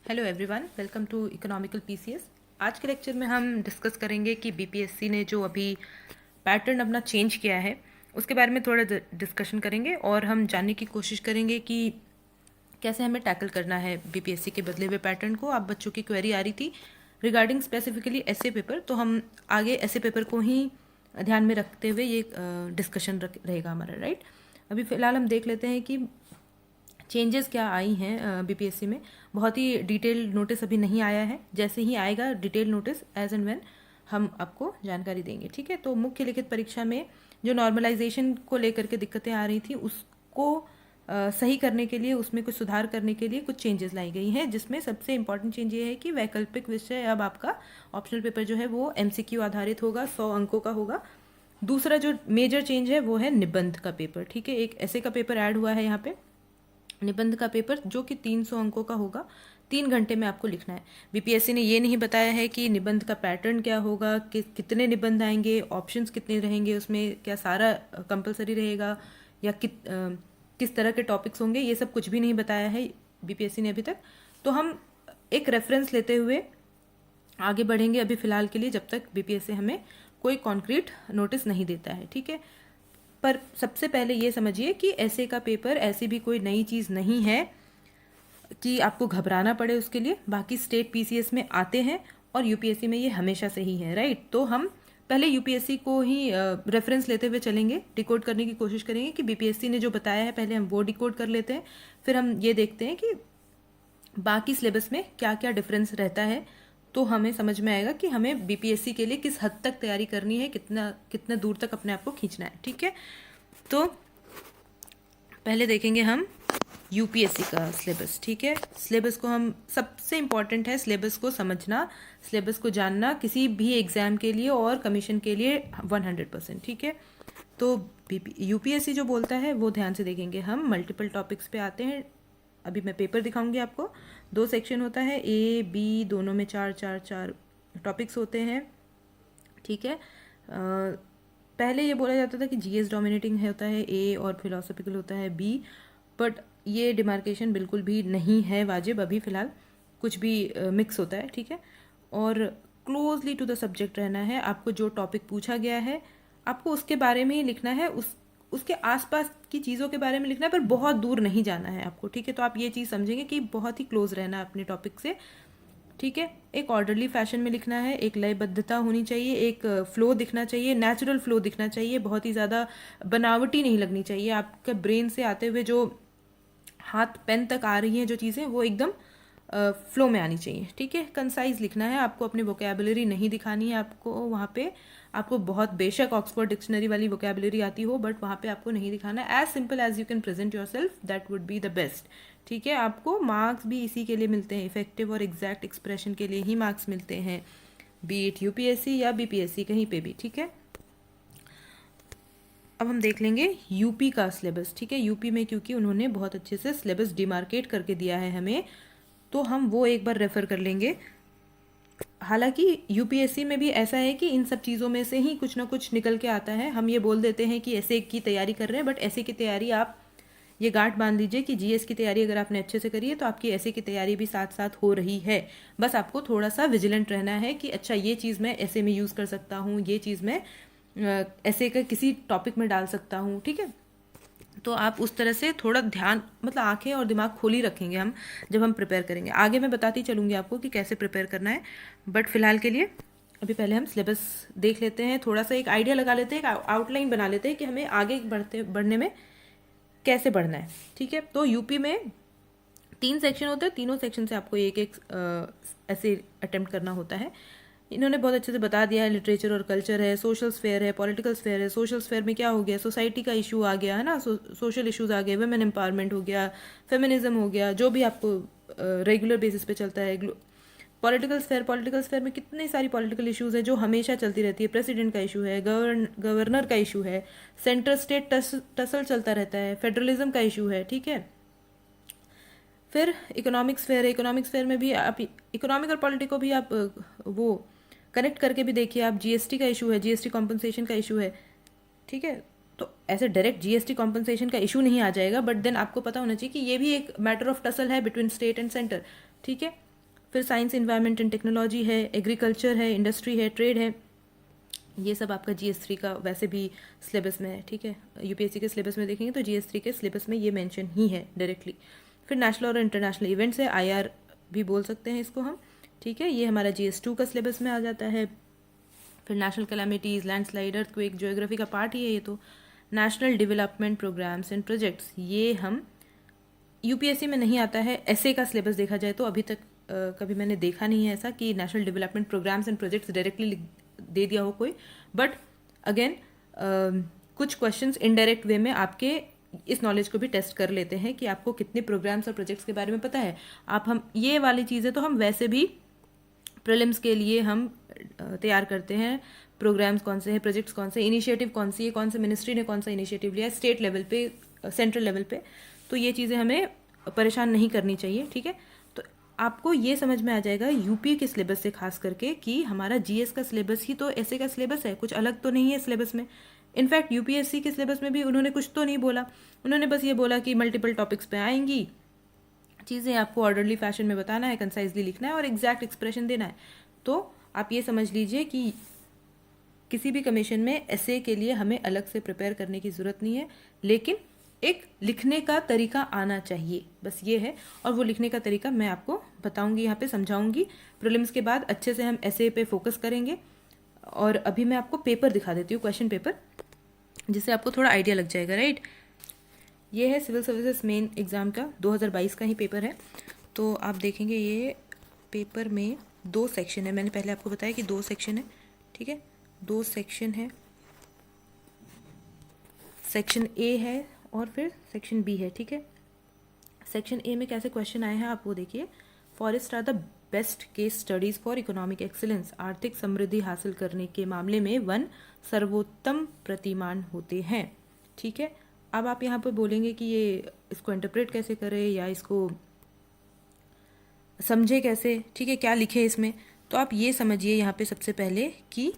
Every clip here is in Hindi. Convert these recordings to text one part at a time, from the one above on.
Hello everyone, welcome to economical PCS. आज के लेक्चर में हम डिस्कस करेंगे कि बीपीएससी ने जो अभी पैटर्न अपना चेंज किया है उसके बारे में थोड़ा डिस्कशन करेंगे और हम जानने की कोशिश करेंगे कि कैसे हमें टैकल करना है बीपीएससी के बदले हुए पैटर्न को। आप बच्चों की क्वेरी आ रही थी रिगार्डिंग स्पेसिफिकली ऐसे पेपर, तो हम आगे ऐसे पेपर को ही ध्यान में रखते हुए ये डिस्कशन रहेगा हमारा, राइट। अभी फ़िलहाल हम देख लेते हैं कि चेंजेस क्या आई हैं बीपीएससी में। बहुत ही डिटेल नोटिस अभी नहीं आया है, जैसे ही आएगा detail notice as and when हम आपको जानकारी देंगे, ठीक है। तो मुख्य लिखित परीक्षा में जो नॉर्मलाइजेशन को लेकर के दिक्कतें आ रही थी उसको सही करने के लिए, उसमें कुछ सुधार करने के लिए कुछ चेंजेस लाई गई हैं, जिसमें सबसे इंपॉर्टेंट चेंज ये है कि वैकल्पिक विषय अब आपका ऑप्शनल पेपर जो है वो एमसीक्यू आधारित होगा, 100 अंकों का होगा। दूसरा जो मेजर चेंज है वो है निबंध का पेपर, ठीक है। एक ऐसे का पेपर ऐड हुआ है यहाँ पे, निबंध का पेपर, जो कि 300 अंकों का होगा। 3 घंटे में आपको लिखना है। बीपीएससी ने ये नहीं बताया है कि निबंध का पैटर्न क्या होगा, कितने निबंध आएंगे, ऑप्शंस कितने रहेंगे उसमें, क्या सारा कंपलसरी रहेगा या किस तरह के टॉपिक्स होंगे, ये सब कुछ भी नहीं बताया है बीपीएससी ने अभी तक। तो हम एक रेफरेंस लेते हुए आगे बढ़ेंगे अभी फ़िलहाल के लिए, जब तक बीपीएससी हमें कोई कॉन्क्रीट नोटिस नहीं देता है, ठीक है। पर सबसे पहले ये समझिए कि ऐसे का पेपर ऐसी भी कोई नई चीज़ नहीं है कि आपको घबराना पड़े उसके लिए। बाकी स्टेट पीसीएस में आते हैं और यूपीएससी में ये हमेशा से ही है, राइट। तो हम पहले यूपीएससी को ही रेफरेंस लेते हुए चलेंगे, डिकोड करने की कोशिश करेंगे कि बीपीएससी ने जो बताया है पहले हम वो डिकोड कर लेते हैं, फिर हम ये देखते हैं कि बाकी सिलेबस में क्या क्या डिफरेंस रहता है। तो हमें समझ में आएगा कि हमें बीपीएससी के लिए किस हद तक तैयारी करनी है, कितना कितना दूर तक अपने आप को खींचना है, ठीक है। तो पहले देखेंगे हम यूपीएससी का सिलेबस, ठीक है। सिलेबस को हम, सबसे इम्पॉर्टेंट है सिलेबस को समझना, सिलेबस को जानना किसी भी एग्ज़ाम के लिए और कमीशन के लिए 100%, ठीक है। तो यूपीएससी जो बोलता है वो ध्यान से देखेंगे हम। मल्टीपल टॉपिक्स पे आते हैं। अभी मैं पेपर दिखाऊंगी आपको। 2 सेक्शन होता है, ए बी, दोनों में 4 टॉपिक्स होते हैं, ठीक है। पहले ये बोला जाता था कि जीएस डोमिनेटिंग होता है ए और फिलोसॉफिकल होता है बी, बट ये डिमार्केशन बिल्कुल भी नहीं है वाजिब अभी फ़िलहाल, कुछ भी मिक्स होता है, ठीक है। और क्लोजली टू द सब्जेक्ट रहना है। आपको जो टॉपिक पूछा गया है आपको उसके बारे में ही लिखना है, उसके आसपास की चीज़ों के बारे में लिखना है, पर बहुत दूर नहीं जाना है आपको, ठीक है। तो आप ये चीज़ समझेंगे कि बहुत ही क्लोज रहना है अपने टॉपिक से, ठीक है। एक ऑर्डरली फैशन में लिखना है, एक लयबद्धता होनी चाहिए, एक फ्लो दिखना चाहिए, नेचुरल फ्लो दिखना चाहिए, बहुत ही ज़्यादा बनावटी नहीं लगनी चाहिए। आपके ब्रेन से आते हुए जो हाथ पेन तक आ रही हैं जो चीज़ें, वो एकदम फ्लो में आनी चाहिए, ठीक है। कंसाइज लिखना है, आपको अपनी वोकेबुलरी नहीं दिखानी है। आपको वहाँ पे, आपको बहुत बेशक ऑक्सफोर्ड डिक्शनरी वाली वोकेबुलरी आती हो, बट वहाँ पे आपको नहीं दिखाना है। As simple as you can present yourself, that would be the best, ठीक है। आपको मार्क्स भी इसी के लिए मिलते हैं, इफेक्टिव और एग्जैक्ट एक्सप्रेशन के लिए ही मार्क्स मिलते हैं, बी इट यूपीएससी या बीपीएससी, कहीं पे भी, ठीक है। अब हम देख लेंगे यूपी का सिलेबस, ठीक है। यूपी में क्योंकि उन्होंने बहुत अच्छे से सिलेबस डिमार्केट करके दिया है हमें, तो हम वो एक बार रेफ़र कर लेंगे। हालांकि यूपीएससी में भी ऐसा है कि इन सब चीज़ों में से ही कुछ ना कुछ निकल के आता है। हम ये बोल देते हैं कि ऐसे की तैयारी कर रहे हैं, बट ऐसे की तैयारी, आप ये गांठ बांध लीजिए कि जीएस की तैयारी अगर आपने अच्छे से करी है तो आपकी ऐसे की तैयारी भी साथ साथ हो रही है। बस आपको थोड़ा सा विजिलेंट रहना है कि अच्छा ये चीज़ मैं ऐसे में यूज़ कर सकता हूँ, ये चीज़ मैं ऐसे का किसी टॉपिक में डाल सकता हूँ, ठीक है। तो आप उस तरह से थोड़ा ध्यान, मतलब आंखें और दिमाग खोली रखेंगे हम जब हम प्रिपेयर करेंगे। आगे मैं बताती चलूँगी आपको कि कैसे प्रिपेयर करना है, बट फिलहाल के लिए अभी पहले हम सिलेबस देख लेते हैं, थोड़ा सा एक आइडिया लगा लेते हैं, एक आउटलाइन बना लेते हैं कि हमें आगे बढ़ने में कैसे बढ़ना है, ठीक है। तो यूपी में 3 सेक्शन होते हैं, तीनों सेक्शन से आपको एक एक ऐसे अटेम्प्ट करना होता है। इन्होंने बहुत अच्छे से बता दिया है, लिटरेचर और कल्चर है, सोशल स्फेयर है, पॉलिटिकल स्फेयर है। सोशल स्फेयर में क्या हो गया, सोसाइटी का इशू आ गया है ना, सोशल इश्यूज आ गए, वुमेन एम्पावरमेंट हो गया, फेमिनिज्म हो गया, जो भी आपको रेगुलर बेसिस पे चलता है। पॉलिटिकल स्फेयर में कितनी सारी पॉलिटिकल इश्यूज है जो हमेशा चलती रहती है। प्रेसिडेंट का इशू है, गवर्नर का इशू है, सेंट्रल स्टेट टसल चलता रहता है, फेडरलिज्म का इशू है, ठीक है। फिर इकोनॉमिक स्फेयर है, इकोनॉमिक स्फेयर में भी आप इकोनॉमिक और पॉलिटिक को भी आप वो कनेक्ट करके भी देखिए। आप जीएसटी का इशू है, जीएसटी कॉम्पनसेशन का इशू है, ठीक है। तो ऐसे डायरेक्ट जीएसटी कॉम्पनसेशन का इशू नहीं आ जाएगा, बट देन आपको पता होना चाहिए कि ये भी एक मैटर ऑफ टसल है बिटवीन स्टेट एंड सेंटर, ठीक है। फिर साइंस, इन्वायरमेंट एंड टेक्नोलॉजी है, एग्रीकल्चर है, इंडस्ट्री है, ट्रेड है, ये सब आपका GS3 का वैसे भी सिलेबस में है, ठीक है। यूपीएससी के सिलेबस में देखेंगे तो GS3 के सिलेबस में ये मेंशन ही है डायरेक्टली। फिर नेशनल और इंटरनेशनल इवेंट्स है, IR भी बोल सकते हैं इसको हम, ठीक है, ये हमारा GS2 का सिलेबस में आ जाता है। फिर national calamities, landslide, earthquake, geography का पार्ट ही है ये तो। National development programs and projects, ये हम यूपीएससी में नहीं आता है। ऐसे का सिलेबस देखा जाए तो अभी तक कभी मैंने देखा नहीं है ऐसा कि national development programs and projects directly दे दिया हो कोई, बट अगेन कुछ क्वेश्चंस इनडायरेक्ट वे में आपके इस नॉलेज को भी टेस्ट कर लेते हैं कि आपको कितने प्रोग्राम्स और प्रोजेक्ट्स के बारे में पता है। हम ये वाली चीज़ें तो हम वैसे भी प्रीलिम्स के लिए हम तैयार करते हैं, प्रोग्राम्स कौन से हैं, प्रोजेक्ट्स कौन से, इनिशिएटिव कौन सी है, कौन से मिनिस्ट्री ने कौन सा इनिशिएटिव लिया है, स्टेट लेवल पे, सेंट्रल लेवल पे, तो ये चीज़ें हमें परेशान नहीं करनी चाहिए, ठीक है। तो आपको ये समझ में आ जाएगा यूपी के सिलेबस से खास करके कि हमारा GS का सिलेबस ही तो ऐसे का सिलेबस है, कुछ अलग तो नहीं है सिलेबस में। इनफैक्ट यूपीएससी के सिलेबस में भी उन्होंने कुछ तो नहीं बोला, उन्होंने बस ये बोला कि मल्टीपल टॉपिक्स पे आएंगी चीज़ें, आपको ऑर्डरली फैशन में बताना है, कंसाइजली लिखना है और एग्जैक्ट एक्सप्रेशन देना है। तो आप ये समझ लीजिए कि किसी भी कमीशन में ऐसे के लिए हमें अलग से प्रिपेयर करने की ज़रूरत नहीं है, लेकिन एक लिखने का तरीका आना चाहिए, बस ये है। और वो लिखने का तरीका मैं आपको बताऊंगी, यहाँ पे समझाऊंगी। प्रीलिम्स के बाद अच्छे से हम ऐसे पे फोकस करेंगे। और अभी मैं आपको पेपर दिखा देती हूँ, क्वेश्चन पेपर, जिससे आपको थोड़ा आइडिया लग जाएगा, राइट। ये है सिविल सर्विसेज मेन एग्ज़ाम का 2022 का ही पेपर है। तो आप देखेंगे ये पेपर में 2 सेक्शन है, मैंने पहले आपको बताया कि 2 सेक्शन है, ठीक है, 2 सेक्शन है, सेक्शन A है और फिर सेक्शन B है, ठीक है। सेक्शन A में कैसे क्वेश्चन आए हैं आप वो देखिए। Forest are the best case studies for economic excellence, आर्थिक समृद्धि हासिल करने के मामले में वन सर्वोत्तम प्रतिमान होते हैं, ठीक है। अब आप यहाँ पर बोलेंगे कि ये इसको इंटरप्रेट कैसे करें या इसको समझे कैसे, ठीक है, क्या लिखे इसमें। तो आप ये समझिए यहाँ पे सबसे पहले कि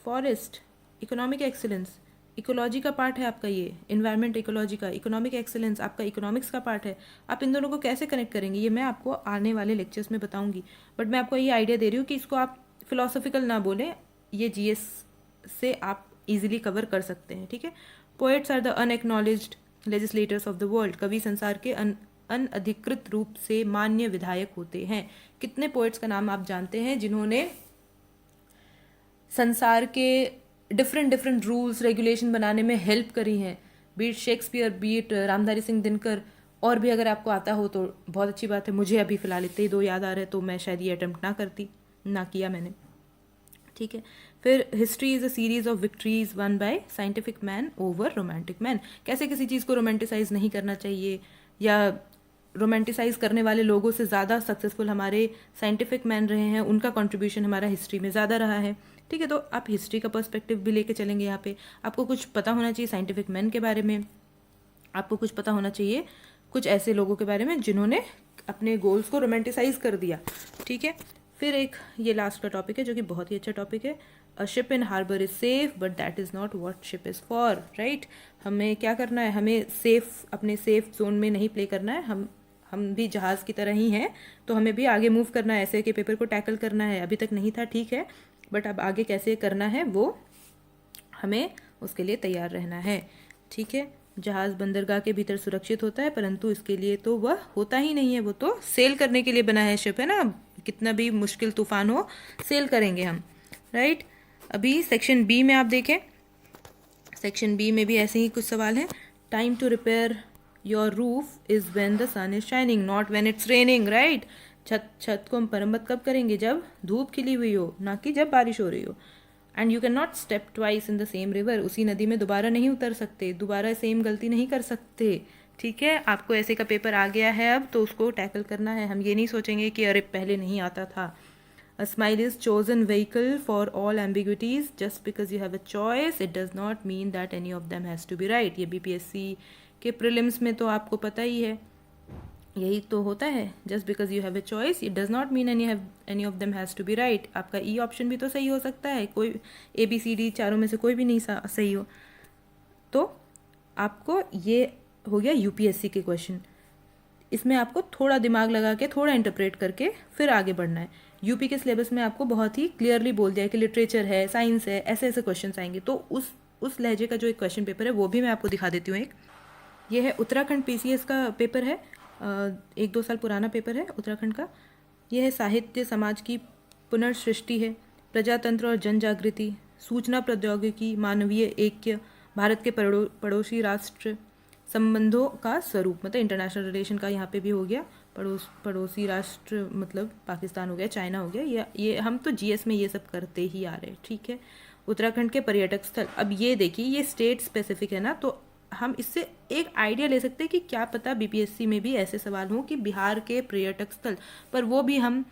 फॉरेस्ट, इकोनॉमिक एक्सीलेंस, इकोलॉजी का पार्ट है आपका, ये इन्वायरमेंट इकोलॉजी का, इकोनॉमिक एक्सीलेंस आपका इकोनॉमिक्स का पार्ट है। आप इन दोनों को कैसे कनेक्ट करेंगे ये मैं आपको आने वाले लेक्चर्स में बताऊंगी, बट मैं आपको ये आइडिया दे रही हूँ कि इसको आप फिलोसॉफिकल ना बोलें, ये GS से आप इजीली कवर कर सकते हैं, ठीक है। Poets are the unacknowledged legislators of the world, कवि संसार के अनअधिकृत रूप से मान्य विधायक होते हैं। कितने पोएट्स का नाम आप जानते हैं जिन्होंने संसार के डिफरेंट रूल्स रेगुलेशन बनाने में हेल्प करी हैं, beat Shakespeare, beat Ramdhari Singh Dinkar, और भी अगर आपको आता हो तो बहुत अच्छी बात है। मुझे अभी फिलहाल इतने ही 2 याद आ रहे हैं, तो मैं शायद ये अटेम्प्ट ना किया मैंने, ठीक है। फिर history is a series of victories one by scientific man over romantic man, कैसे किसी चीज़ को रोमांटिसाइज नहीं करना चाहिए, या रोमांटिसाइज करने वाले लोगों से ज़्यादा सक्सेसफुल हमारे साइंटिफिक मैन रहे हैं, उनका कंट्रीब्यूशन हमारा हिस्ट्री में ज़्यादा रहा है, ठीक है। तो आप हिस्ट्री का पर्सपेक्टिव भी लेके चलेंगे यहाँ पे। आपको कुछ पता होना चाहिए साइंटिफिक मैन के बारे में, आपको कुछ पता होना चाहिए कुछ ऐसे लोगों के बारे में जिन्होंने अपने गोल्स को रोमांटिसाइज कर दिया, ठीक है। फिर एक ये लास्ट का टॉपिक है जो कि बहुत ही अच्छा टॉपिक है, a ship in harbour is safe but that is not what ship is for, right. हमें क्या करना है, हमें सेफ, अपने सेफ जोन में नहीं प्ले करना है, हम भी जहाज़ की तरह ही हैं, तो हमें भी आगे मूव करना है, ऐसे के पेपर को टैकल करना है। अभी तक नहीं था, ठीक है, बट अब आगे कैसे करना है वो हमें उसके लिए तैयार रहना है, ठीक है। जहाज़ बंदरगाह के भीतर सुरक्षित होता है, परंतु इसके लिए तो वह होता ही नहीं है, वो तो सेल करने के लिए बना है शिप, है ना। कितना भी मुश्किल तूफान हो सेल करेंगे हम, राइट। अभी सेक्शन B में आप देखें, सेक्शन B में भी ऐसे ही कुछ सवाल हैं। Time to repair your roof is when the sun is shining not when it's raining, right. छत को हम मरम्मत कब करेंगे, जब धूप खिली हुई हो, ना कि जब बारिश हो रही हो। And you can not step twice in the same river, उसी नदी में दोबारा नहीं उतर सकते, दोबारा सेम गलती नहीं कर सकते, ठीक है। आपको ऐसे का पेपर आ गया है अब, तो उसको टैकल करना है। हम ये नहीं सोचेंगे कि अरे पहले नहीं आता था। A smile is chosen vehicle for all ambiguities. Just because you have a choice, it does not mean that any of them has to be right. ये BPSC के प्रीलिम्स में तो आपको पता ही है, यही तो होता है। Just because you have a choice, it does not mean any of them has to be right. आपका E ऑप्शन भी तो सही हो सकता है, कोई ABCD चारों में से कोई भी नहीं सही हो। तो आपको ये हो गया UPSC के क्वेश्चन। इसमें आपको थोड़ा दिमाग लगा के थोड़ा इंटरप्रेट करके फिर आगे बढ़ना है। यूपी के सिलेबस में आपको बहुत ही क्लियरली बोल दिया है कि लिटरेचर है, साइंस है, ऐसे ऐसे क्वेश्चन आएंगे। तो उस लहजे का जो एक क्वेश्चन पेपर है वो भी मैं आपको दिखा देती हूँ। एक ये है उत्तराखंड पीसीएस का पेपर है, 1-2 साल पुराना पेपर है उत्तराखंड का। यह है साहित्य समाज की पुनर्सृष्टि है, प्रजातंत्र और जन जागृति, सूचना प्रौद्योगिकी, मानवीय ऐक्य, भारत के पड़ोसी राष्ट्र, संबंधों का स्वरूप, मतलब इंटरनेशनल रिलेशन का यहाँ पे भी हो गया। पड़ोसी राष्ट्र मतलब पाकिस्तान हो गया, चाइना हो गया। ये हम तो जीएस में ये सब करते ही आ रहे हैं, ठीक है। उत्तराखंड के पर्यटक स्थल, अब ये देखिए ये स्टेट स्पेसिफिक है ना, तो हम इससे एक आइडिया ले सकते हैं कि क्या पता बीपीएससी में भी ऐसे सवाल हों कि बिहार के पर्यटक स्थल, पर वो भी हम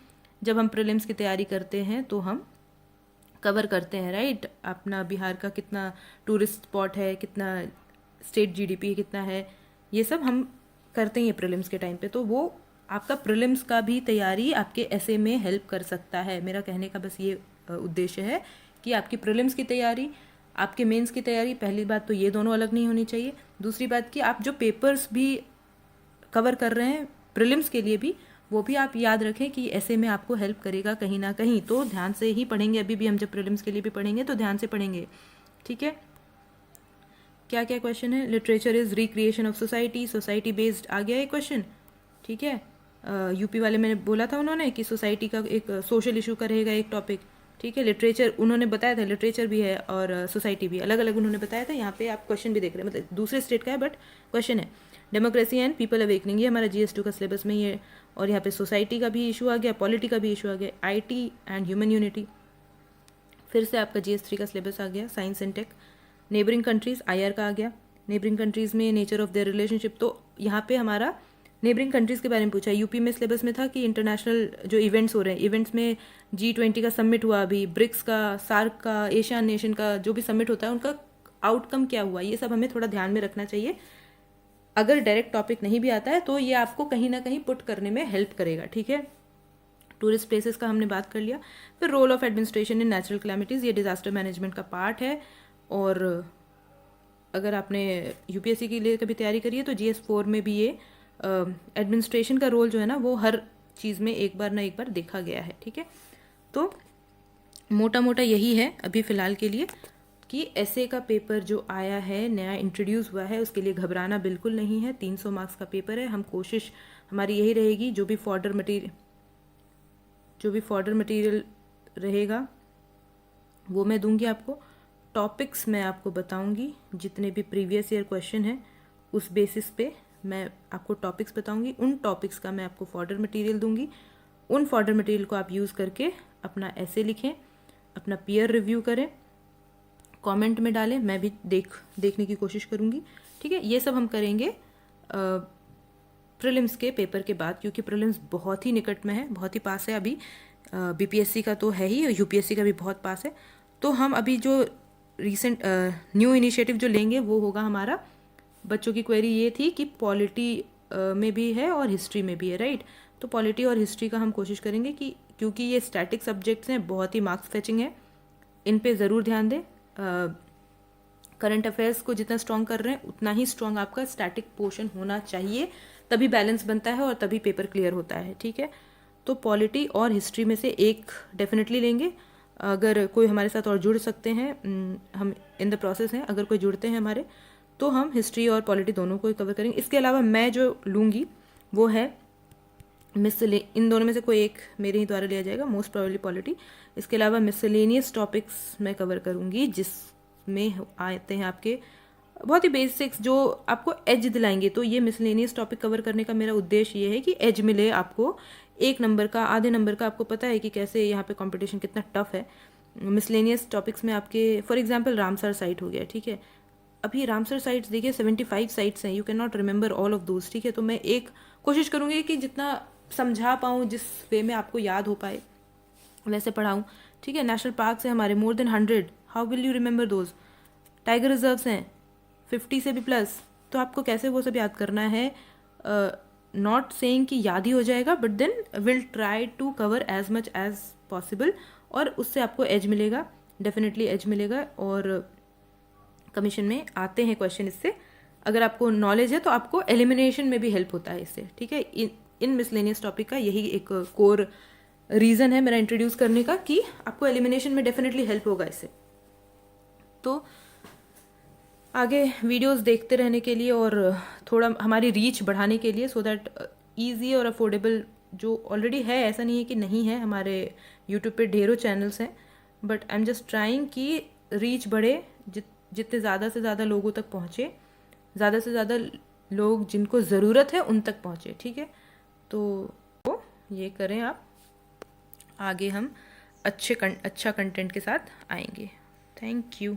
जब हम प्रीलिम्स की तैयारी करते हैं तो हम कवर करते हैं, राइट। अपना बिहार का कितना टूरिस्ट स्पॉट है, कितना स्टेट जीडीपी कितना है, ये सब हम करते हैं प्रीलिम्स के टाइम पे। तो वो आपका प्रीलिम्स का भी तैयारी आपके ऐसे में हेल्प कर सकता है। मेरा कहने का बस ये उद्देश्य है कि आपकी प्रीलिम्स की तैयारी, आपके मेंस की तैयारी, पहली बात तो ये दोनों अलग नहीं होनी चाहिए। दूसरी बात कि आप जो पेपर्स भी कवर कर रहे हैं प्रीलिम्स के लिए भी, वो भी आप याद रखें कि ऐसे में आपको हेल्प करेगा कहीं ना कहीं। तो ध्यान से ही पढ़ेंगे, अभी भी हम जब प्रीलिम्स के लिए भी पढ़ेंगे तो ध्यान से पढ़ेंगे, ठीक है। क्या क्या क्वेश्चन है? Literature is recreation of society, society based आ गया ये क्वेश्चन, ठीक है। यूपी वाले मैंने बोला था उन्होंने कि सोसाइटी का एक सोशल इशू का रहेगा एक टॉपिक, ठीक है। लिटरेचर उन्होंने बताया था, लिटरेचर भी है और सोसाइटी भी, अलग अलग उन्होंने बताया था। यहाँ पे आप क्वेश्चन भी देख रहे हैं, मतलब दूसरे स्टेट का है बट क्वेश्चन है। डेमोक्रेसी एंड पीपल अवेकनिंग, ये हमारा GS2 का सिलेबस में ही है। और यहाँ पे सोसाइटी का भी इशू आ गया, पॉलिटी का भी इशू आ गया, IT एंड ह्यूमन यूनिटी। फिर से आपका GS3 का सिलेबस आ गया, science and tech. Neighbouring countries IR का आ गया, नेबरिंग कंट्रीज़ में नेचर ऑफ देयर रिलेशनशिप। तो यहाँ पे हमारा नेबरिंग कंट्रीज़ के बारे में पूछा। यूपी में सिलेबस में था कि इंटरनेशनल जो इवेंट्स हो रहे हैं, इवेंट्स में G20 का समिट हुआ अभी, ब्रिक्स का, सार्क का, एशियन नेशन का जो भी समिट होता है उनका आउटकम क्या हुआ, ये सब हमें थोड़ा ध्यान में रखना चाहिए। अगर डायरेक्ट टॉपिक नहीं भी आता है तो ये आपको कहीं ना कहीं पुट करने में हेल्प करेगा, ठीक है। टूरिस्ट प्लेसेस का हमने बात कर लिया। फिर role of administration in natural calamities, ये डिजास्टर मैनेजमेंट का पार्ट है। और अगर आपने यूपीएससी के लिए कभी तैयारी करी है तो GS4 में भी ये एडमिनिस्ट्रेशन का रोल जो है ना वो हर चीज़ में एक बार ना एक बार देखा गया है, ठीक है। तो मोटा मोटा यही है अभी फ़िलहाल के लिए कि ऐसे का पेपर जो आया है नया इंट्रोड्यूस हुआ है उसके लिए घबराना बिल्कुल नहीं है। 300 मार्क्स का पेपर है। हम कोशिश हमारी यही रहेगी, जो भी फॉर्डर मटेरियल रहेगा वो मैं दूंगी आपको। टॉपिक्स मैं आपको बताऊंगी, जितने भी प्रीवियस ईयर क्वेश्चन हैं उस बेसिस पे मैं आपको टॉपिक्स बताऊंगी। उन टॉपिक्स का मैं आपको फॉर्डर मटेरियल दूंगी। उन फॉर्डर मटेरियल को आप यूज़ करके अपना ऐसे लिखें, अपना पीयर रिव्यू करें, कमेंट में डालें, मैं भी देखने की कोशिश करूंगी, ठीक है। ये सब हम करेंगे प्रीलिम्स के पेपर के बाद, क्योंकि प्रीलिम्स बहुत ही निकट में है, बहुत ही पास है अभी। बीपीएससी का तो है ही, यूपीएससी का भी बहुत पास है। तो हम अभी जो रिसेंट न्यू इनिशिएटिव जो लेंगे वो होगा हमारा, बच्चों की क्वेरी ये थी कि पॉलिटी में भी है और हिस्ट्री में भी है, राइट। तो पॉलिटी और हिस्ट्री का हम कोशिश करेंगे कि क्योंकि ये स्टैटिक सब्जेक्ट्स हैं, बहुत ही मार्क्स फेचिंग है, इन पे ज़रूर ध्यान दें। करंट अफेयर्स को जितना स्ट्रॉन्ग कर रहे हैं उतना ही स्ट्रॉन्ग आपका स्टैटिक पोर्शन होना चाहिए, तभी बैलेंस बनता है और तभी पेपर क्लियर होता है, ठीक है। तो पॉलिटी और हिस्ट्री में से एक डेफिनेटली लेंगे। अगर कोई हमारे साथ और जुड़ सकते हैं, हम इन द प्रोसेस हैं, अगर कोई जुड़ते हैं हमारे तो हम हिस्ट्री और पॉलिटी दोनों को कवर करेंगे। इसके अलावा मैं जो लूँगी वो है इन दोनों में से कोई एक मेरे ही द्वारा लिया जाएगा, मोस्ट प्रोबेबली पॉलिटी। इसके अलावा मिसलेनियस टॉपिक्स मैं कवर करूँगी, जिसमें आते हैं आपके बहुत ही बेसिक्स जो आपको एज दिलाएंगे। तो ये मिसलेनियस टॉपिक कवर करने का मेरा उद्देश्य ये है कि एज मिले आपको, 1 नंबर का, आधे नंबर का। आपको पता है कि कैसे यहाँ पे कंपटीशन कितना टफ है। मिसलेनियस टॉपिक्स में आपके फॉर एग्जांपल रामसर साइट हो गया, ठीक है। अभी रामसर साइट्स देखिए 75 साइट्स हैं, you can not remember all of those, ठीक है। तो मैं एक कोशिश करूँगी कि जितना समझा पाऊँ, जिस वे में आपको याद हो पाए वैसे पढ़ाऊँ, ठीक है। नेशनल पार्क्स है हमारे more than 100, how will you remember those. Tiger reserves हैं 50 से भी प्लस, तो आपको कैसे वो सब याद करना है। नॉट सेइंग कि याद ही हो जाएगा, but then will try to cover as much as possible, और उससे आपको एज मिलेगा, डेफिनेटली एज मिलेगा। और कमीशन में आते हैं क्वेश्चन इससे, अगर आपको नॉलेज है तो आपको एलिमिनेशन में भी हेल्प होता है इससे, ठीक है। इन मिसलेनियस टॉपिक का यही एक कोर रीज़न है मेरा इंट्रोड्यूस करने का कि आपको एलिमिनेशन में डेफिनेटली हेल्प होगा इससे। तो आगे वीडियोस देखते रहने के लिए और थोड़ा हमारी रीच बढ़ाने के लिए, सो दैट ईजी और अफोर्डेबल जो ऑलरेडी है, ऐसा नहीं है कि नहीं है, हमारे यूट्यूब पे ढेरों चैनल्स हैं, but I am just trying कि रीच बढ़े, जितने ज़्यादा से ज़्यादा लोगों तक पहुँचे, ज़्यादा से ज़्यादा लोग जिनको ज़रूरत है उन तक पहुँचे, ठीक है। तो ये करें आप, आगे हम अच्छा कंटेंट के साथ आएंगे। Thank you.